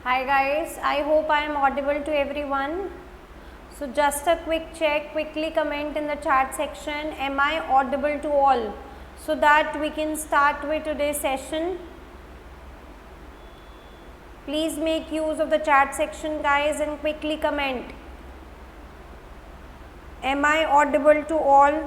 Hi guys, I hope I am audible to everyone. So just a quick check, quickly comment in the chat section, am I audible to all? So that we can start with today's session. Please make use of the chat section guys and quickly comment. Am I audible to all?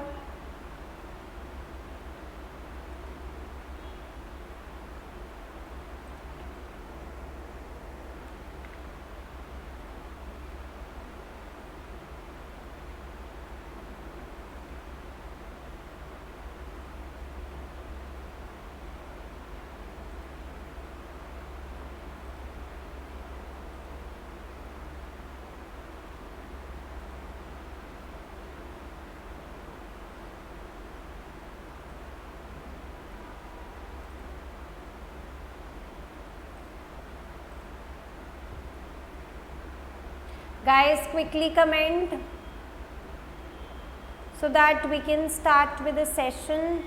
Guys, quickly comment so that we can start with the session.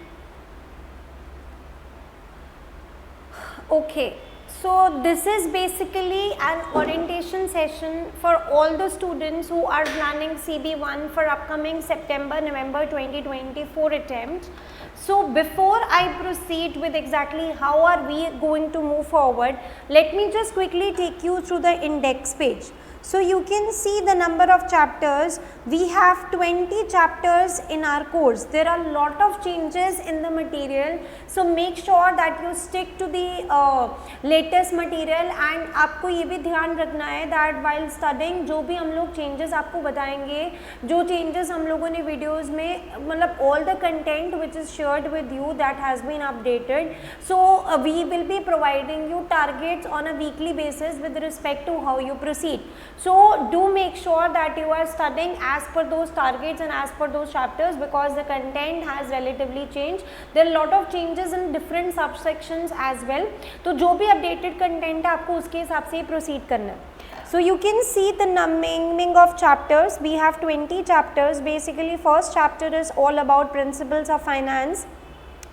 Okay, so this is basically an orientation session for all the students who are planning CB1 for upcoming September-November 2024 attempt. So before I proceed with exactly how are we going to move forward, let me just quickly take you through the index page. So you can see the number of chapters. We have 20 chapters in our course. There are a lot of changes in the material. So make sure that you stick to the latest material and आपको ये भी ध्यान रखना है that while studying जो भी हम लोग changes आपको बताएंगे, जो changes हम लोगों ने videos में मतलब all the content which is shared with you that has been updated. So we will be providing you targets on a weekly basis with respect to how you proceed. So do make sure that you are studying as per those targets and as per those chapters because the content has relatively changed. There are a lot of changes in different subsections as well. तो जो भी updated content है आपको उसके हिसाब से proceed करना है. So you can see the naming of chapters. We have 20 chapters. Basically, first chapter is all about principles of finance.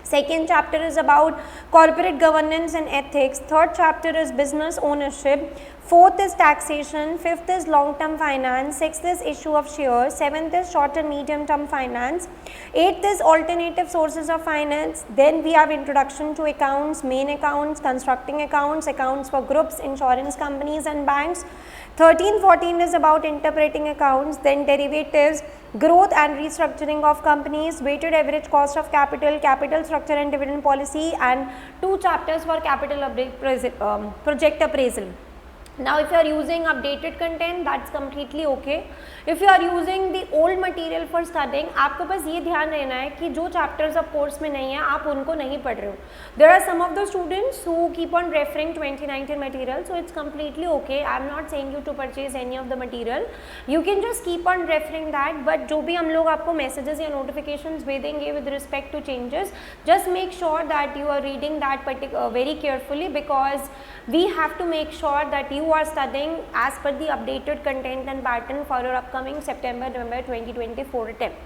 Second chapter is about corporate governance and ethics. Third chapter is business ownership. Fourth is taxation. Fifth is long-term finance. Sixth is issue of shares. Seventh is short and medium-term finance. Eighth is alternative sources of finance. Then we have introduction to accounts, main accounts, constructing accounts, accounts for groups, insurance companies and banks. 13, 14 is about interpreting accounts, then derivatives, growth and restructuring of companies, weighted average cost of capital, capital structure and dividend policy, and 2 chapters for capital project appraisal. Now if you are using updated content, that's completely okay. If you are using the old material for studying, आपको बस ये ध्यान रहना है कि जो chapters अब course में नहीं है आप उनको नहीं पढ़ रहे हो. There are some of the students who keep on referring 2019 material, so it's completely okay. I'm not saying you to purchase any of the material. You can just keep on referring that, but जो भी हम लोग आपको messages या notifications भेजेंगे with respect to changes, just make sure that you are reading that very carefully because we have to make sure that you are studying as per the updated content and pattern for your upcoming September-November 2024 attempt.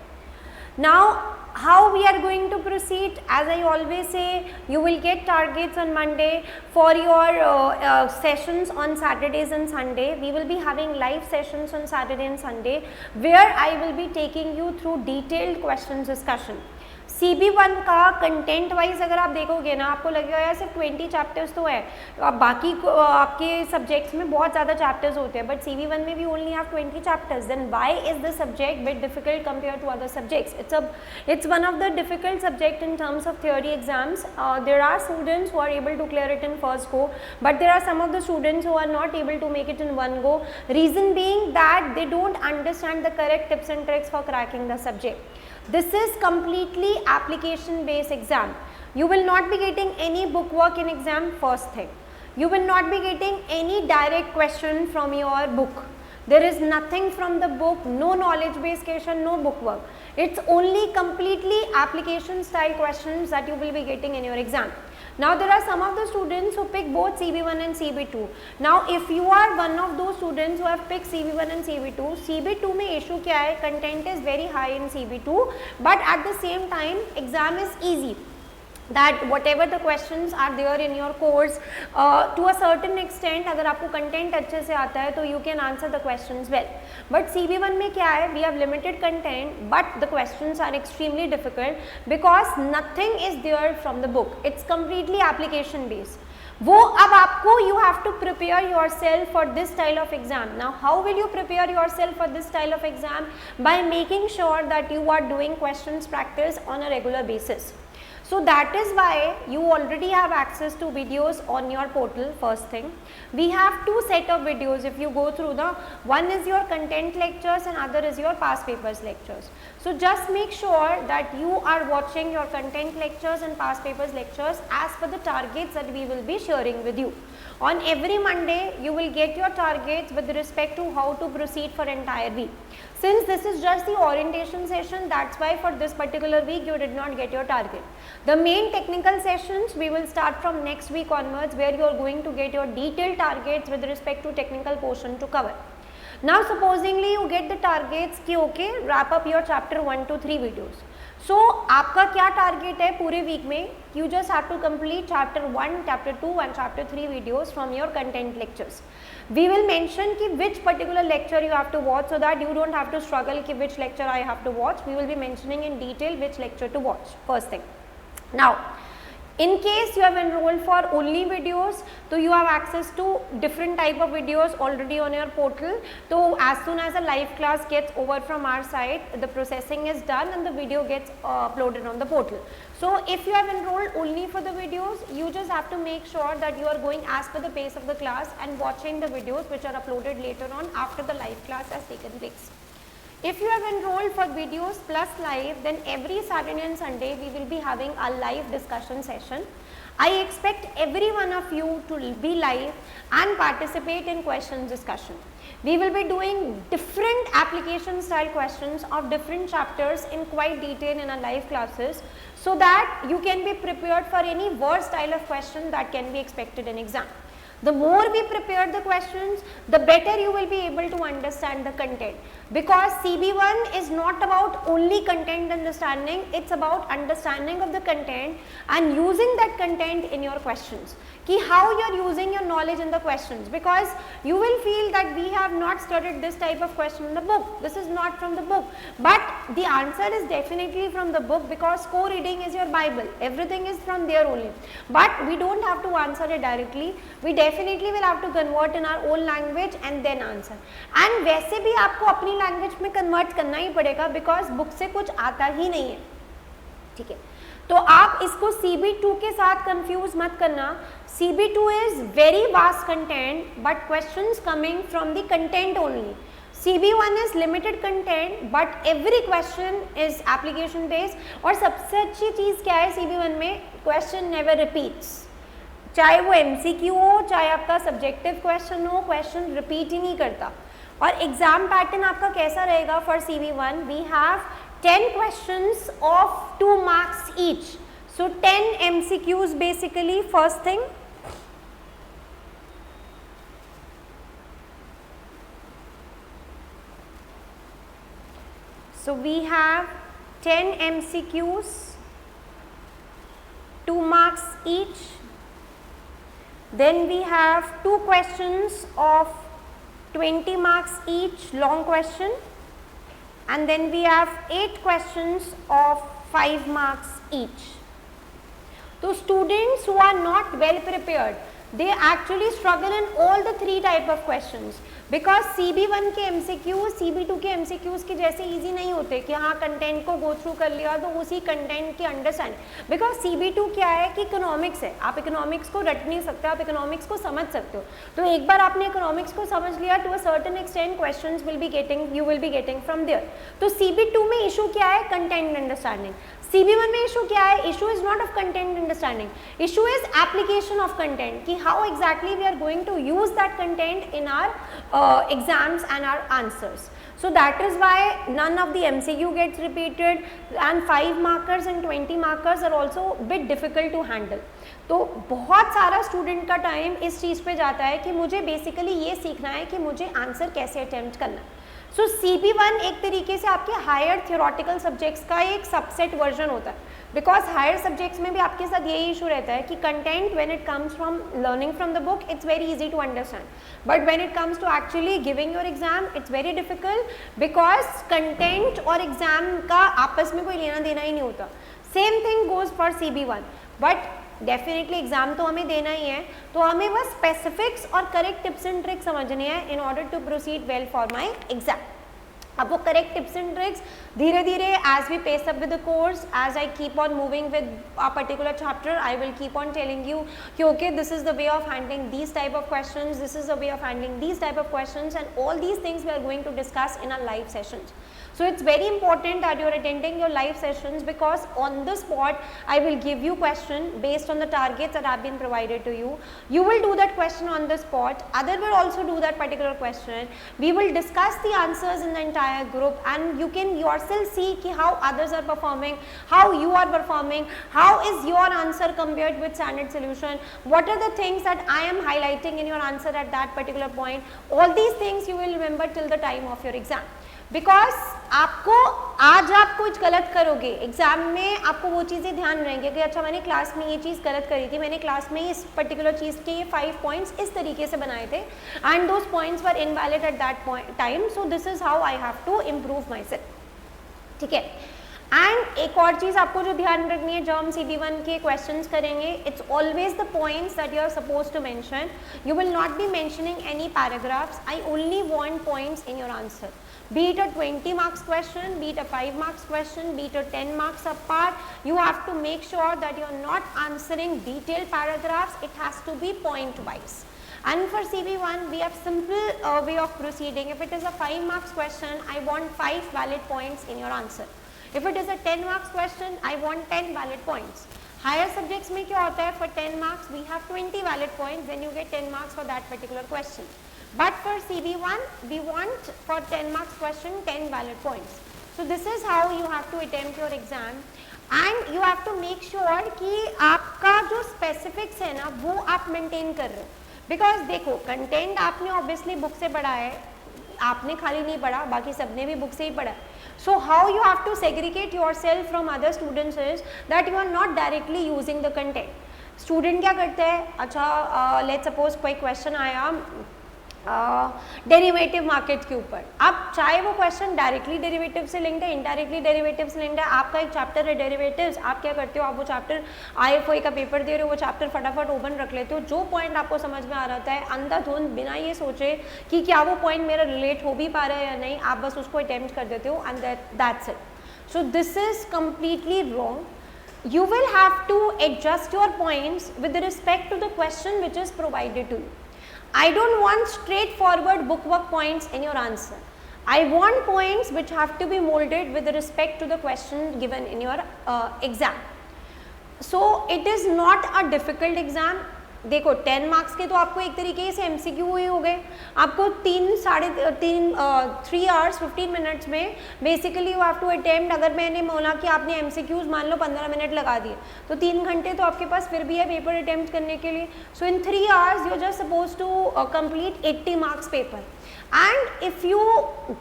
Now, how we are going to proceed? As I always say, you will get targets on Monday for your sessions on Saturdays and Sunday. We will be having live sessions on Saturday and Sunday where I will be taking you through detailed questions discussion. CB1 का content wise अगर आप देखोगे ना आपको लगेगा यार सिर्फ 20 chapters तो है, अब बाकी आपके सब्जेक्ट्स में बहुत ज़्यादा चैप्टर्स होते हैं बट CB1 में भी only have 20 chapters. Then why is the subject bit difficult compare to other subjects? It's one of the difficult subject in terms of theory exams. There are students who are able to clear it in first go, but there are some of the students who are not able to make it in one go. Reason being that they don't understand the correct tips and tricks for cracking the subject. This is completely application based exam. You will not be getting any book work in exam, first thing. You will not be getting any direct question from your book. There is nothing from the book, no knowledge based question, no book work. It's only completely application style questions that you will be getting in your exam. Now there are some of the students who pick both CB1 and CB2. Now if you are one of those students who have picked CB1 and CB2, CB2 में issue क्या है? Content is very high in CB2, but at the same time exam is easy. that whatever the questions are there in your course, to a certain extent अगर आपको content अच्छे से आता है तो you can answer the questions well. But CB1 में क्या है, we have limited content but the questions are extremely difficult because nothing is there from the book. It's completely application based. वो अब आपको you have to prepare yourself for this style of exam. Now how will you prepare yourself for this style of exam? By making sure that you are doing questions practice on a regular basis. So that is why you already have access to videos on your portal. First thing, we have two set of videos. If you go through the, one is your content lectures and other is your past papers lectures. So just make sure that you are watching your content lectures and past papers lectures as per the targets that we will be sharing with you. On every Monday, you will get your targets with respect to how to proceed for entire week. Since this is just the orientation session, that's why for this particular week you did not get your target. The main technical sessions we will start from next week onwards, where you are going to get your detailed targets with respect to technical portion to cover. Now supposingly you get the targets कि okay, wrap up your chapter 1 to 3 videos. So आपका क्या target है पूरे week में? You just have to complete chapter 1, chapter 2 and chapter 3 videos from your content lectures. We will mention कि which particular lecture you have to watch so that you don't have to struggle कि which lecture I have to watch. We will be mentioning in detail which lecture to watch, first thing. Now, in case you have enrolled for only videos, so you have access to different type of videos already on your portal. So as soon as a live class gets over from our side, the processing is done and the video gets uploaded on the portal. So if you have enrolled only for the videos, you just have to make sure that you are going as per the pace of the class and watching the videos which are uploaded later on after the live class has taken place. If you have enrolled for videos plus live, then every Saturday and Sunday we will be having a live discussion session. I expect every one of you to be live and participate in questions discussion. We will be doing different application style questions of different chapters in quite detail in our live classes, so that you can be prepared for any worst style of question that can be expected in exam. The more we prepare the questions, the better you will be able to understand the content. Because CB1 is not about only content understanding, it's about understanding of the content and using that content in your questions. Ki how you are using your knowledge in the questions, because you will feel that we have not studied this type of question in the book. This is not from the book, but the answer is definitely from the book, because co-reading is your Bible. Everything is from there only. But we don't have to answer it directly. We definitely will have to convert in our own language and then answer. And वैसे भी आपको अपनी language में convert करना ही पड़ेगा, because book से कुछ आता ही नहीं है, ठीक है. तो आप इसको CB2 के साथ कंफ्यूज मत करना. CB2 is very vast content but questions coming from the content only. CB1 is limited content but every question is application based. और सबसे अच्छी चीज़ क्या है CB1 में, क्वेश्चन नेवर रिपीट्स. चाहे वो MCQ हो, चाहे आपका सब्जेक्टिव क्वेश्चन हो, क्वेश्चन रिपीट ही नहीं करता. और एग्जाम पैटर्न आपका कैसा रहेगा for CB1? We have 10 questions of 2 marks each. So 10 MCQs basically, first thing. So we have 10 MCQs, 2 marks each. Then we have 2 questions of 20 marks each, long question, and then we have 8 questions of 5 marks each. So students who are not well prepared, they actually struggle in all the 3 type of questions, because CB1 के MCQs CB2 के MCQs के जैसे easy नहीं होते कि हाँ content को go through कर लिया तो उसी कंटेंट की अंडरस्टैंड. बिकॉज CB2 क्या है कि इकोनॉमिक्स है, आप इकोनॉमिक्स को रट नहीं सकते, आप इकोनॉमिक्स को समझ सकते हो. तो एक बार आपने इकोनॉमिक्स को समझ लिया, to a certain extent questions will be getting, you will be getting from there. तो CB2 में इशू क्या है? Content understanding. CB1 में इशू क्या है? Issue is not of content understanding, issue is application of content, कि how exactly we are going to use that content in our exams and our answers. So that is why none of the MCQ gets repeated, and 5 markers and 20 markers are also bit difficult to handle. तो बहुत सारा student का time इस चीज़ पे जाता है कि मुझे बेसिकली ये सीखना है कि मुझे आंसर कैसे अटेम्प्ट करना है. सो CB1 एक तरीके से आपके हायर थियोरटिकल सब्जेक्ट्स का एक सबसेट वर्जन होता है, बिकॉज हायर सब्जेक्ट्स में भी आपके साथ यही इशू रहता है कि content when it comes from learning from the book it's very easy to understand, but when it comes to actually giving your exam it's very difficult, because content और exam का आपस में कोई लेना देना ही नहीं होता. Same thing goes for CB1, but definitely exam तो हमें देना ही है, तो हमें बस स्पेसिफिक्स और करेक्ट टिप्स एंड ट्रिक्स समझने हैं in order to proceed well for my exam. अब वो करेक्ट टिप्स एंड ट्रिक्स धीरे धीरे as we pace up with the course, as I keep on moving with a particular chapter, I will keep on telling you कि okay this is the way of handling these type of questions, this is the way of handling these type of questions, and all these things we are going to discuss in our live sessions. So it's very important that you are attending your live sessions, because on the spot I will give you question based on the targets that have been provided to you. You will do that question on the spot, other will also do that particular question. We will discuss the answers in the entire group, and you can yourself see ki how others are performing, how you are performing, how is your answer compared with standard solution, what are the things that I am highlighting in your answer at that particular point. All these things you will remember till the time of your exam. Because आपको आज आप कुछ गलत करोगे, exam में आपको वो चीज़ें ध्यान रहेंगे कि अच्छा मैंने क्लास में ये चीज़ गलत करी थी, मैंने क्लास में इस पर्टिकुलर चीज़ के ये 5 पॉइंट्स इस तरीके से बनाए थे, and those points were invalid at that time, so this is how I have to improve myself. ठीक है. एंड एक और चीज़ आपको जो ध्यान रखनी है, जब हम CB1 के क्वेश्चंस करेंगे, it's always the points that you are suppose to mention. You will not be mentioning any paragraphs. I only want points in your answer. Be it a 20 marks question, be it a 5 marks question, be it a 10 marks apart, you have to make sure that you are not answering detailed paragraphs. It has to be point wise. And for CB1 we have simple way of proceeding. If it is a 5 marks question, I want 5 valid points in your answer. If it is a 10 marks question, I want 10 valid points. Higher subjects में क्या होता है, for 10 marks we have 20 valid points, then you get 10 marks for that particular question. But for CB1 we want for 10 marks question 10 valid points. So this is how you have to attempt your exam, and you have to make sure कि आपका जो specifics है ना वो आप maintain कर रहे हो. Because देखो content आपने obviously book से पढ़ा है, आपने खाली नहीं पढ़ा, बाकी सबने भी book से ही पढ़ा है. So how you have to segregate yourself from other students is that you are not directly using the content. Student क्या करते हैं, अच्छा let's suppose कोई question आया डेरिवेटिव मार्केट के ऊपर, अब चाहे वो क्वेश्चन डायरेक्टली डेरिवेटिव से लिंक्ड है, इनडायरेक्टली डेरिवेटिव से लिंक्ड है, आपका एक चैप्टर है डेरिवेटिव्स, आप क्या करते हो, आप वो चैप्टर IFOA का पेपर दे रहे हो, वो चैप्टर फटाफट ओपन रख लेते हो, जो पॉइंट आपको समझ में आ रहा है अंधाधुंध बिना ये सोचे कि क्या वो पॉइंट मेरा रिलेट हो भी पा रहा है या नहीं, आप बस उसको अटेम्प्ट कर देते हो, and that's it. So this is completely wrong. You will have to adjust your points with respect to the question which is provided to you. I don't want straightforward bookwork points in your answer. I want points which have to be molded with respect to the question given in your exam. So it is not a difficult exam. देखो 10 marks के तो आपको एक तरीके से MCQ ही हो गए, आपको 3 hours 15 minutes में basically you have to attempt. अगर मैंने बोला कि आपने MCQs मान लो 15 मिनट लगा दिए, तो 3 घंटे तो आपके पास फिर भी है पेपर अटेम्प्ट करने के लिए. So in 3 hours you are just suppose to complete 80 marks paper, and if you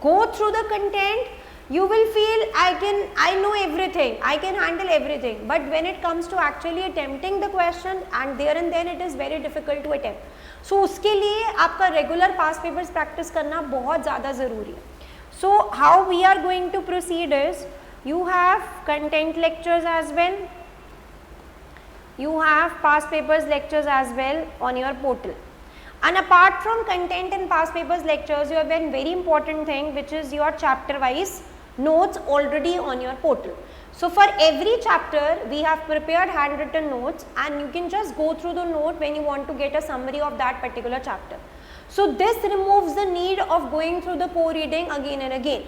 go through the content you will feel I know everything, I can handle everything, but when it comes to actually attempting the question, and there and then it is very difficult to attempt. So उसके लिए आपका regular past papers practice करना बहुत ज़्यादा ज़रूरी है. So how we are going to proceed is, you have content lectures as well, you have past papers lectures as well on your portal. And apart from content and past papers lectures, you have one very important thing, which is your chapter wise notes already on your portal. So for every chapter we have prepared handwritten notes, and you can just go through the note when you want to get a summary of that particular chapter. So this removes the need of going through the co-reading again and again.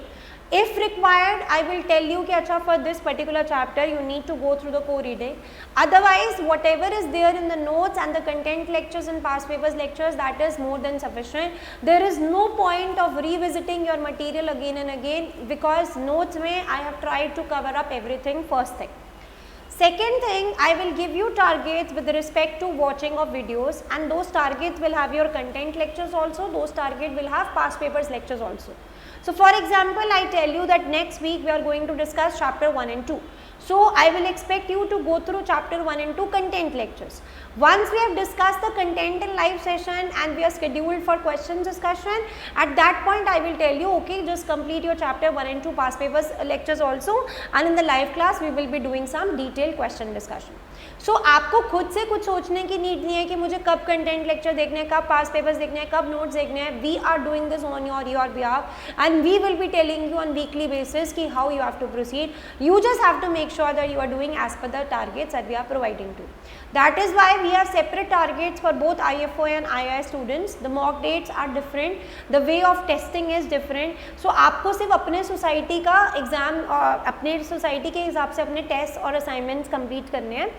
If required, I will tell you कि अच्छा for this particular chapter you need to go through the co-reading. Otherwise, whatever is there in the notes and the content lectures and past papers lectures, that is more than sufficient. There is no point of revisiting your material again and again, because notes में I have tried to cover up everything first thing. Second thing, I will give you targets with respect to watching of videos, and those targets will have your content lectures also, those targets will have past papers lectures also. So for example, I tell you that next week we are going to discuss chapter 1 and 2. So I will expect you to go through chapter 1 and 2 content lectures. Once we have discussed the content in live session and we are scheduled for questions discussion, at that point I will tell you, okay, just complete your chapter 1 and 2 past papers lectures also, and in the live class we will be doing some detailed question discussion. So आपको खुद से कुछ सोचने की need नहीं है कि मुझे कब कंटेंट लेक्चर देखने हैं, कब पास पेपर्स देखने हैं, कब नोट्स देखने हैं. We are doing this on your behalf and we will be telling you on weekly basis कि how you have to proceed. You just have to make sure that you are doing as per the targets that we are providing to. That is why we have separate targets for both IFO and II students. The mock dates are different. The way of testing is different. So आपको सिर्फ अपने society का exam अपने society के हिसाब से अपने test और असाइनमेंट्स कंप्लीट करने हैं.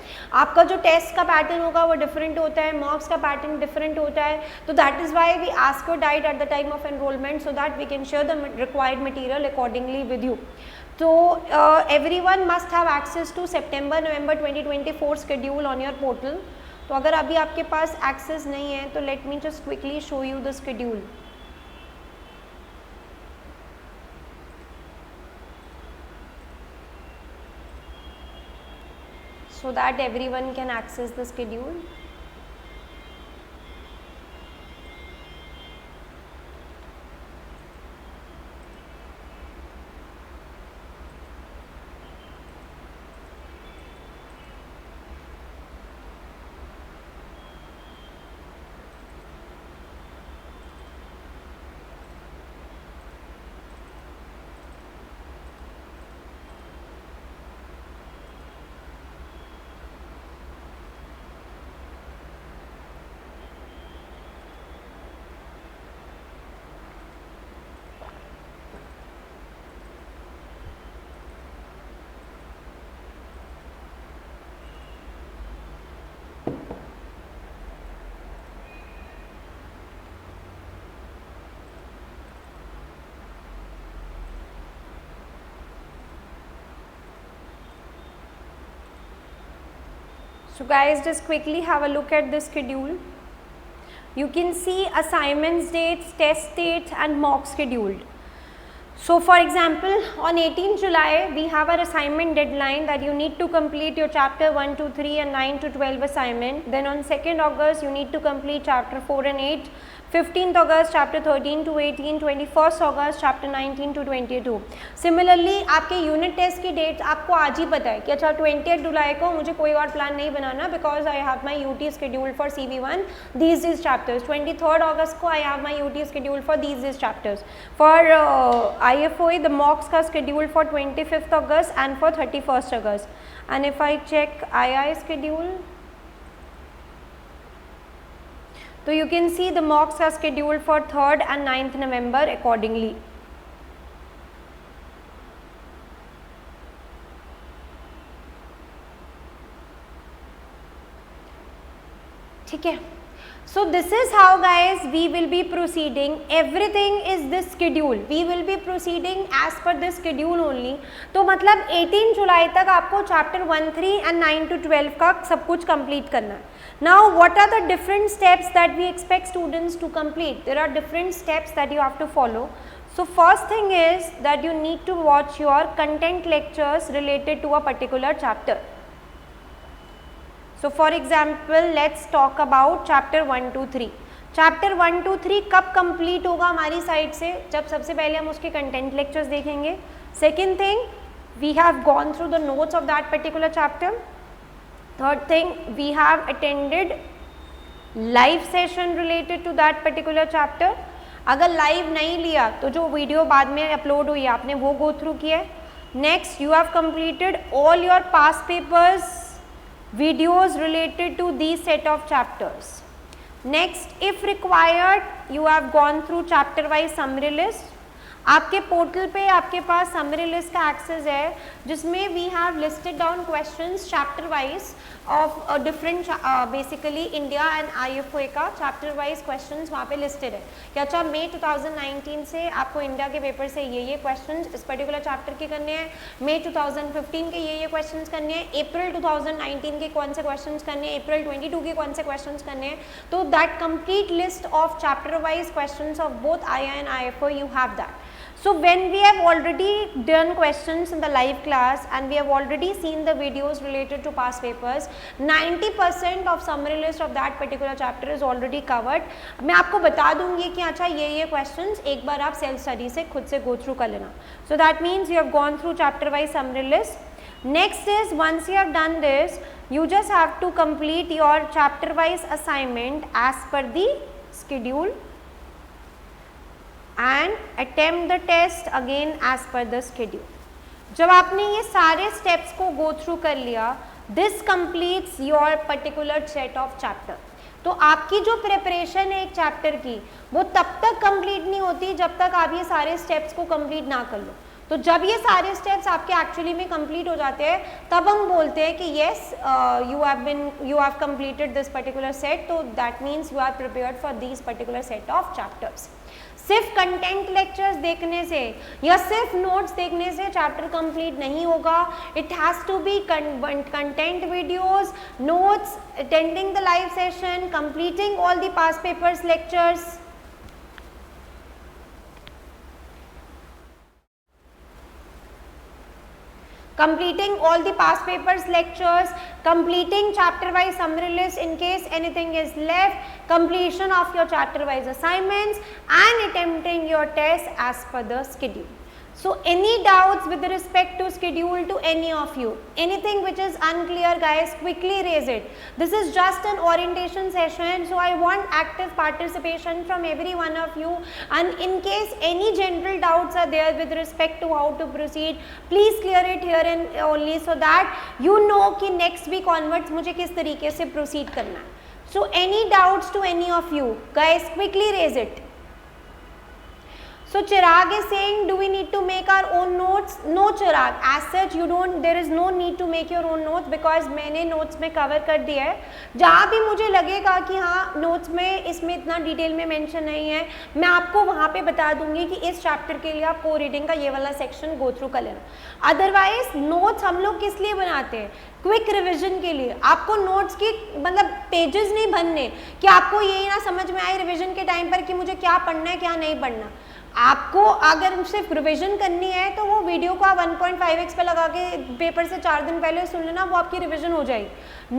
आपका जो टेस्ट का पैटर्न होगा वो डिफरेंट होता है, मॉक्स का पैटर्न डिफरेंट होता है. तो that is why we ask your diet at the time of enrolment so that we can share the required material accordingly with you. So everyone must have access to September-November 2024 schedule on your portal. तो अगर अभी आपके पास access नहीं है तो let me just quickly show you the schedule. So that everyone can access the schedule. So guys, just quickly have a look at the schedule. You can see assignments dates, test dates and mock scheduled. So for example, on 18 July, we have our assignment deadline that you need to complete your chapter 1 to 3 and 9 to 12 assignment. Then on 2nd August, you need to complete chapter 4 and 8. 15th August chapter 13 to 18, 21st August chapter 19 to 22. Similarly, आपके unit test की date आपको आज ही पता है कि अच्छा 20 जुलाई को मुझे कोई और प्लान नहीं बनाना because I have my UT schedule for CV1 these chapters. 23rd August को I have my UT schedule for these chapters. For IFOA the mocks का schedule for 25th August and for 31st August. And if I check II schedule, so you can see the mocks are scheduled for 3rd and 9th November accordingly. ठीक है. So this is how guys we will be proceeding. Everything is this schedule. We will be proceeding as per this schedule only. तो मतलब 18 जुलाई तक आपको chapter 1, 3 and 9 to 12 का सब कुछ complete करना है. Now what are the different steps that we expect students to complete? There are different steps that you have to follow. So first thing is that you need to watch your content lectures related to a particular chapter. So for example, let's talk about chapter 1 to 3. Chapter 1 to 3 कब complete होगा हमारी side से? जब सबसे पहले हम उसके content lectures देखेंगे. Second thing, we have gone through the notes of that particular chapter. Third thing, we have attended live session related to that particular chapter. अगर live नहीं लिया तो जो वीडियो बाद में अपलोड हुई आपने वो go through किया है. Next, you have completed all your past papers videos related to these set of chapters. Next, if required, you have gone through chapter wise summary list. आपके पोर्टल पे आपके पास समरी लिस्ट का access है जिसमें we have listed down questions chapter wise of different basically India and IFOA का chapter wise questions वहाँ पे लिस्टेड है कि अच्छा मई 2019 से आपको इंडिया के पेपर से ये क्वेश्चंस इस पर्टिकुलर चैप्टर के करने हैं, मई 2015 के ये क्वेश्चंस करने हैं, अप्रैल 2019 के कौन से क्वेश्चंस करने हैं, अप्रैल 22 के कौन से क्वेश्चंस करने हैं. तो that complete list of chapter wise questions of both II and IFOA you have that. So when we have already done questions in the live class and we have already seen the videos related to past papers, 90% of summary list of that particular chapter is already covered. मैं आपको बता दूंगी कि अच्छा ये questions एक बार आप self study से खुद से go through कर लेना. So that means you have gone through chapter wise summary list. Next is once you have done this, you just have to complete your chapter wise assignment as per the schedule and attempt the test again as per the schedule. जब आपने ये सारे steps को go through कर लिया, this completes your particular set of chapter. तो आपकी जो preparation है एक chapter की, वो तब तक complete नहीं होती जब तक आप ये सारे steps को complete ना कर लो. तो जब ये सारे स्टेप्स आपके एक्चुअली में कंप्लीट हो जाते हैं तब हम बोलते हैं कि yes you have completed this particular set. तो that means you are prepared for this particular set of chapters. सिर्फ कंटेंट लेक्चर्स देखने से या सिर्फ नोट्स देखने से चैप्टर कंप्लीट नहीं होगा. It has to be content videos, notes, attending the live session, completing all the past papers lectures. Completing all the past papers lectures, completing chapter wise summary list in case anything is left, completion of your chapter wise assignments and attempting your test as per the schedule. So any doubts with respect to schedule to any of you, anything which is unclear guys, quickly raise it. This is just an orientation session, so I want active participation from every one of you, and in case any general doubts are there with respect to how to proceed, please clear it here and only, so that you know कि next week onwards मुझे किस तरीके से proceed करना है. So any doubts to any of you guys, quickly raise it. So Chirag is saying, do we need to make our own notes? No Chirag, as such you don't, there is no need to make your own notes because मैंने notes में cover कर दिया है. जहाँ भी मुझे लगेगा कि हाँ notes में इसमें इतना डिटेल में mention नहीं है, मैं आपको वहाँ पे बता दूंगी कि इस chapter के लिए आप co-reading का ये वाला section go through कर लेना. Otherwise notes हम लोग किस लिए बनाते हैं? क्विक रिवीजन के लिए. आपको नोट्स की मतलब पेजेस नहीं भरने कि आपको यही ना समझ में आए रिवीजन के टाइम पर कि मुझे क्या पढ़ना है क्या नहीं पढ़ना. आपको अगर सिर्फ रिवीजन करनी है तो वो वीडियो को आप 1.5x पे लगा के पेपर से 4 दिन पहले सुन लेना, वो आपकी रिवीजन हो जाएगी.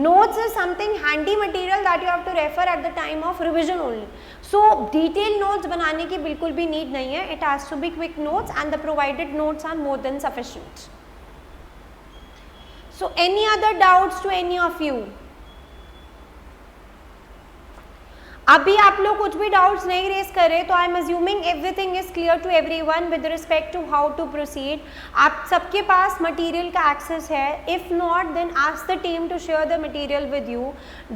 Notes is something handy material that you have to refer at the time of revision only. So detail notes बनाने की बिल्कुल भी नीड नहीं है. It has to be quick notes and the provided notes are more than sufficient. So any other doubts to any of you? अभी आप लोग कुछ भी डाउट्स नहीं रेज कर रहे तो I am assuming everything is clear to everyone with respect to how to proceed. आप सबके पास मटेरियल का एक्सेस है. If not then ask the team to share the material with you.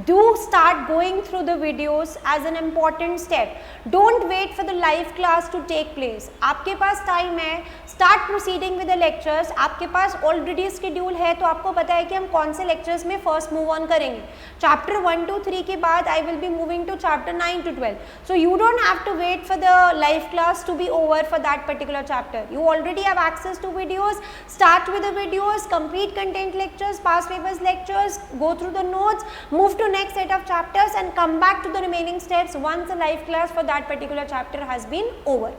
Do start going through the videos as an important step. Don't wait for the live class to take place. आपके पास time है, start proceeding with the lectures. आपके पास already schedule है तो आपको पता है कि हम कौन से लेक्चर्स में फर्स्ट मूव ऑन करेंगे. चैप्टर 1 to 3 के बाद I will be moving to chapter 9 to 12. So you don't have to wait for the live class to be over for that particular chapter. You already have access to videos. Start with the videos, complete content lectures, past papers lectures, go through the notes, move to next set of chapters and come back to the remaining steps once the live class for that particular chapter has been over.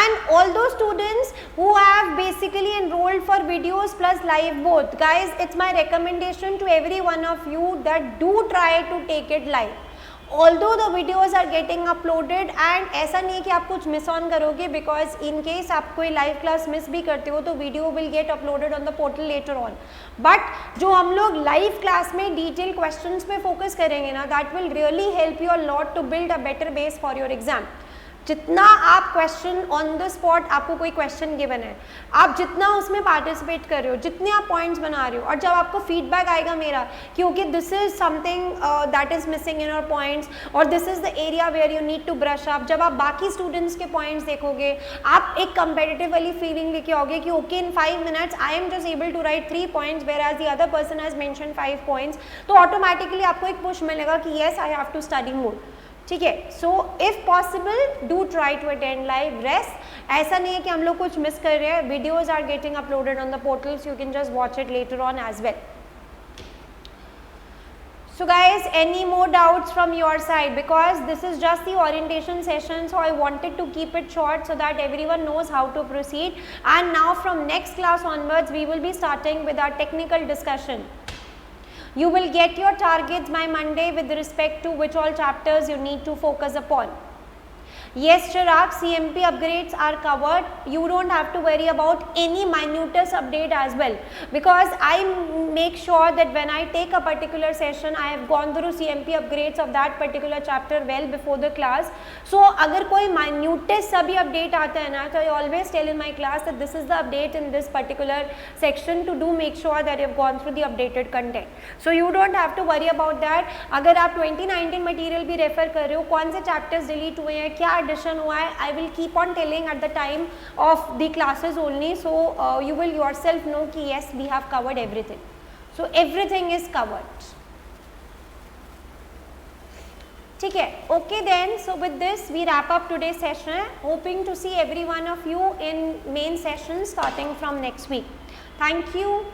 And all those students who have basically enrolled for videos plus live both, guys, it's my recommendation to every one of you that do try to take it live. Although the videos are getting uploaded and ऐसा नहीं है कि आप कुछ miss on करोगे, because in case आप कोई live class miss भी करते हो तो video will get uploaded on the portal later on. But जो हम लोग लाइव क्लास में डिटेल क्वेश्चंस पे फोकस करेंगे ना, that will really help you a lot to build a better base for your exam. जितना आप क्वेश्चन ऑन द स्पॉट, आपको कोई क्वेश्चन गिवन है, आप जितना उसमें पार्टिसिपेट कर रहे हो, जितने आप पॉइंट्स बना रहे हो, और जब आपको फीडबैक आएगा मेरा कि okay this is something that is missing in your points और this is the area where you need to brush up, जब आप बाकी स्टूडेंट्स के पॉइंट्स देखोगे, आप एक कंपेटिटिव वाली फीलिंग लेके आओगे कि okay in 5 minutes I am just able to write 3 points where as the other person has mention 5 points. तो ऑटोमेटिकली आपको एक पुश मिलेगा कि yes I have to study more. ठीक है. So if possible do try to attend live. Rest ऐसा नहीं है कि हम लोग कुछ मिस कर रहे हैं. Videos are getting uploaded on the portals, you can just watch it later on as well. So guys, any more doubts from your side? Because this is just the orientation session, so I wanted to keep it short so that everyone knows how to proceed. And now from next class onwards, we will be starting with our technical discussion. You will get your targets by Monday with respect to which all chapters you need to focus upon. Yes, Chirag, CMP upgrades are covered. You don't have to worry about any minutest update as well, because I make sure that when I take a particular session, I have gone through CMP upgrades of that particular chapter well before the class. So, अगर कोई minutest सभी update आता है ना, तो I always tell in my class that this is the update in this particular section to do make sure that you have gone through the updated content. So, you don't have to worry about that. अगर आप 2019 material भी refer कर रहे हो, कौन से chapters delete हुए हैं, क्या addition हुआ है, I will keep on telling at the time of the classes only, so you will yourself know कि yes, we have covered everything. So everything is covered. ठीक है, okay then. So with this we wrap up today's session. Hoping to see every one of you in main session starting from next week. Thank you.